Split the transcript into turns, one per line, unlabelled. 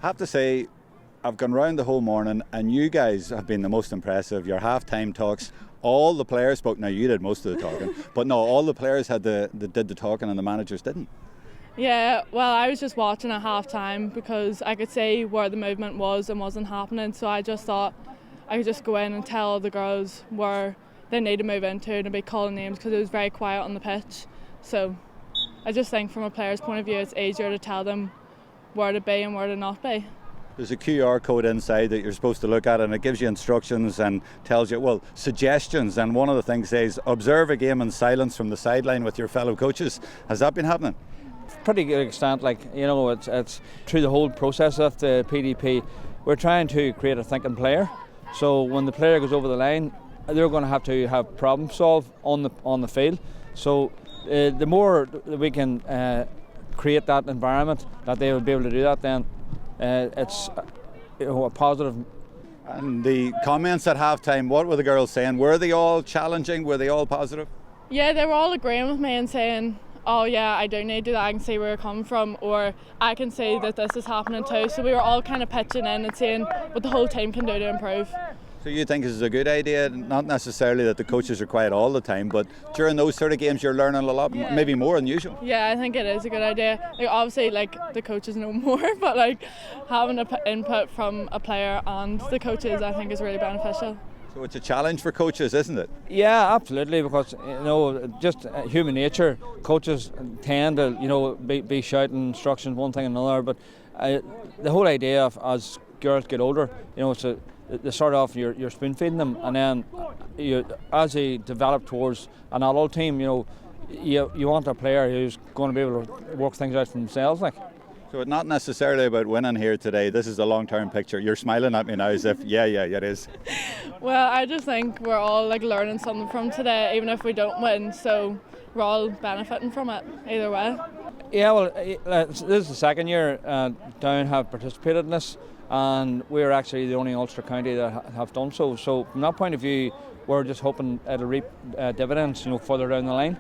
I have to say, I've gone round the whole morning and you guys have been the most impressive. Your half-time talks, all the players spoke. Now you did most of the talking, but no, all the players did the talking and the managers didn't.
Yeah, well, I was just watching at half-time because I could see where the movement was and wasn't happening, so I just thought I could just go in and tell the girls where they need to move into and be calling names because it was very quiet on the pitch. So I just think from a player's point of view it's easier to tell them where to be and where to not be.
There's a QR code inside that you're supposed to look at and it gives you instructions and tells you, well, suggestions, and one of the things says observe a game in silence from the sideline with your fellow coaches. Has that been happening?
Pretty good extent, it's through the whole process of the PDP we're trying to create a thinking player, so when the player goes over the line they're going to have problem solve on the field, so the more that we can create that environment that they will be able to do that, then it's a positive.
And the comments at halftime, what were the girls saying? Were they all challenging? Were they all positive?
Yeah, they were all agreeing with me and saying, oh yeah, I do need to do that, I can see where you're coming from, or I can see that this is happening too. So we were all kind of pitching in and saying what the whole team can do to improve.
So you think this is a good idea? Not necessarily that the coaches are quiet all the time, but during those sort of games you're learning a lot, maybe more than usual.
Yeah, I think it is a good idea. Obviously, the coaches know more, but having an input from a player and the coaches, I think, is really beneficial.
So it's a challenge for coaches, isn't it?
Yeah, absolutely, because just human nature. Coaches tend to be shouting instructions, one thing and another. But the whole idea of as girls get older, they start off you're spoon feeding them, and then as they develop towards an adult team, you want a player who's going to be able to work things out for themselves,
So it's not necessarily about winning here today. This is a long-term picture. You're smiling at me now as if, yeah, it is.
Well, I just think we're all learning something from today, even if we don't win. So we're all benefiting from it either way.
Yeah, well, this is the second year Down have participated in this, and we're actually the only Ulster county that have done so. So from that point of view, we're just hoping it'll reap dividends, further down the line.